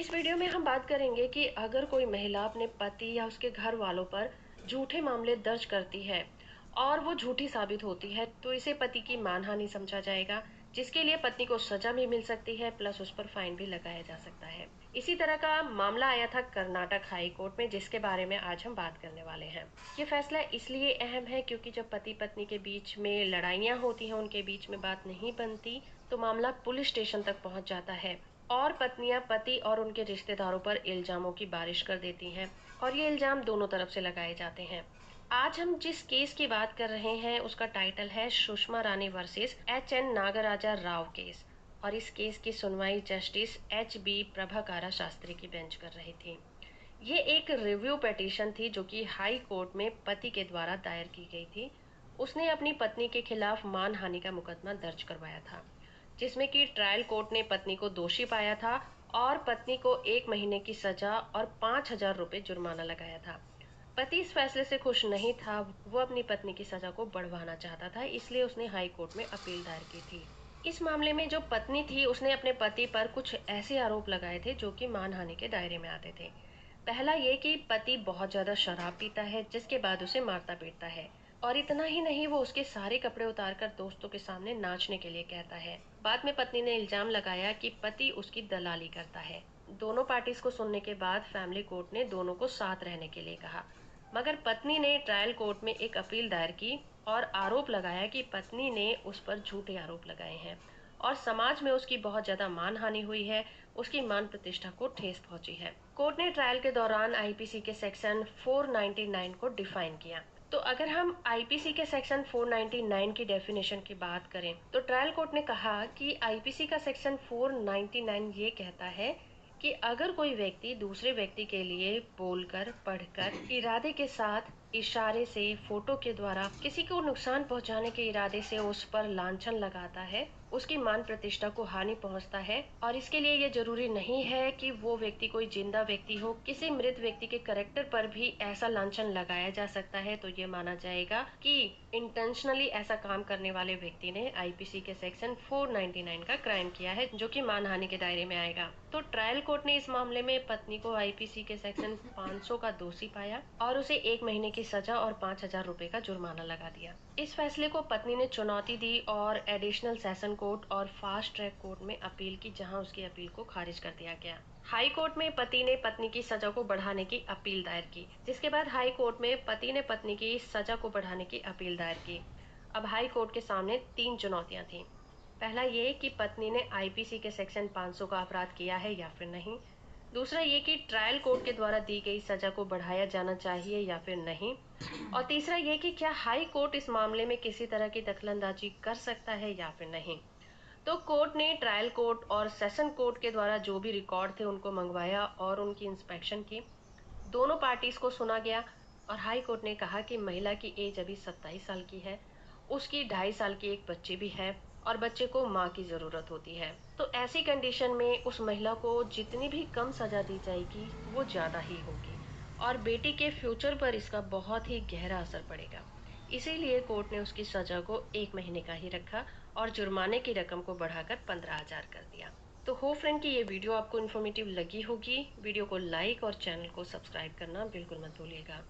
इस वीडियो में हम बात करेंगे कि अगर कोई महिला अपने पति या उसके घर वालों पर झूठे मामले दर्ज करती है और वो झूठी साबित होती है तो इसे पति की मानहानि समझा जाएगा, जिसके लिए पत्नी को सजा भी मिल सकती है, प्लस उस पर फाइन भी लगाया जा सकता है। इसी तरह का मामला आया था कर्नाटक हाई कोर्ट में, जिसके बारे में आज हम बात करने वाले हैं। ये फैसला इसलिए अहम है क्योंकि जब पति पत्नी के बीच में लड़ाइयाँ होती हैं, उनके बीच में बात नहीं बनती, तो मामला पुलिस स्टेशन तक पहुंच जाता है और पत्नियां पति और उनके रिश्तेदारों पर इल्जामों की बारिश कर देती हैं और ये इल्जाम दोनों तरफ से लगाए जाते हैं। आज हम जिस केस की बात कर रहे हैं उसका टाइटल है Sushma Rani versus H N. Nagaraja Rao case, और इस केस की सुनवाई जस्टिस H.B. प्रभाकारा शास्त्री की बेंच कर रही थी। ये एक रिव्यू पिटीशन थी जो कि हाई कोर्ट में पति के द्वारा दायर की गई थी। उसने अपनी पत्नी के खिलाफ मानहानि का मुकदमा दर्ज करवाया था, जिसमें कि ट्रायल कोर्ट ने पत्नी को दोषी पाया था और पत्नी को 1 महीने की सजा और 5,000 रुपए जुर्माना लगाया था। पति इस फैसले से खुश नहीं था, वो अपनी पत्नी की सजा को बढ़वाना चाहता था, इसलिए उसने हाई कोर्ट में अपील दायर की थी। इस मामले में जो पत्नी थी उसने अपने पति पर कुछ ऐसे आरोप लगाए थे जो कि मानहानि के दायरे में आते थे। पहला ये कि पति बहुत ज्यादा शराब पीता है, जिसके बाद उसे मारता पीटता है, और इतना ही नहीं, वो उसके सारे कपड़े उतारकर दोस्तों के सामने नाचने के लिए कहता है। बाद में पत्नी ने इल्जाम लगाया कि पति उसकी दलाली करता है। दोनों पार्टीज को सुनने के बाद फैमिली कोर्ट ने दोनों को साथ रहने के लिए कहा, मगर पत्नी ने ट्रायल कोर्ट में एक अपील दायर की और आरोप लगाया कि पत्नी ने उस पर झूठे आरोप लगाए हैं और समाज में उसकी बहुत ज्यादा मानहानि हुई है, उसकी मान प्रतिष्ठा को ठेस पहुंची है। कोर्ट ने ट्रायल के दौरान आईपीसी के सेक्शन 499 को डिफाइन किया। तो अगर हम आईपीसी के सेक्शन 499 की डेफिनेशन की बात करें तो ट्रायल कोर्ट ने कहा कि आईपीसी का सेक्शन 499 ये कहता है कि अगर कोई व्यक्ति दूसरे व्यक्ति के लिए बोलकर, पढ़कर, इरादे के साथ, इशारे से, फोटो के द्वारा किसी को नुकसान पहुंचाने के इरादे से उस पर लांछन लगाता है, उसकी मान प्रतिष्ठा को हानि पहुंचता है, और इसके लिए ये जरूरी नहीं है कि वो व्यक्ति कोई जिंदा व्यक्ति हो, किसी मृत व्यक्ति के कैरेक्टर पर भी ऐसा लांछन लगाया जा सकता है, तो ये माना जाएगा कि इंटेंशनली ऐसा काम करने वाले व्यक्ति ने आईपीसी के सेक्शन 499 का क्राइम किया है, जो कि मानहानि के दायरे में आएगा। तो ट्रायल कोर्ट ने इस मामले में पत्नी को आईपीसी के सेक्शन 500 का दोषी पाया और उसे 1 महीने की सजा और 5,000 रुपए का जुर्माना लगा दिया। इस फैसले को पत्नी ने चुनौती दी और एडिशनल सेशन कोर्ट और फास्ट ट्रैक कोर्ट में अपील की, जहां उसकी अपील को खारिज कर दिया गया। हाई कोर्ट में पति ने पत्नी की सजा को बढ़ाने की अपील दायर की, जिसके बाद हाई कोर्ट में पति ने पत्नी की सजा को बढ़ाने की अपील दायर की। अब हाई कोर्ट के सामने 3 चुनौतियां थी। पहला ये कि पत्नी ने आईपीसी के सेक्शन 500 का अपराध किया है या फिर नहीं। दूसरा ये कि ट्रायल कोर्ट के द्वारा दी गई सजा को बढ़ाया जाना चाहिए या फिर नहीं। और तीसरा ये कि क्या हाई कोर्ट इस मामले में किसी तरह की दखलंदाजी कर सकता है या फिर नहीं। तो कोर्ट ने ट्रायल कोर्ट और सेशन कोर्ट के द्वारा जो भी रिकॉर्ड थे उनको मंगवाया और उनकी इंस्पेक्शन की। दोनों पार्टीज को सुना गया और हाई कोर्ट ने कहा कि महिला की एज अभी 27 साल की है, उसकी 2.5 साल की एक बच्ची भी है और बच्चे को माँ की जरूरत होती है। तो ऐसी कंडीशन में उस महिला को जितनी भी कम सजा दी जाएगी वो ज्यादा ही होगी और बेटी के फ्यूचर पर इसका बहुत ही गहरा असर पड़ेगा। इसीलिए कोर्ट ने उसकी सजा को 1 महीने का ही रखा और जुर्माने की रकम को बढ़ाकर 15,000 कर दिया। तो होप फ्रेंड कि ये वीडियो आपको इन्फॉर्मेटिव लगी होगी। वीडियो को लाइक और चैनल को सब्सक्राइब करना बिल्कुल मत भूलिएगा।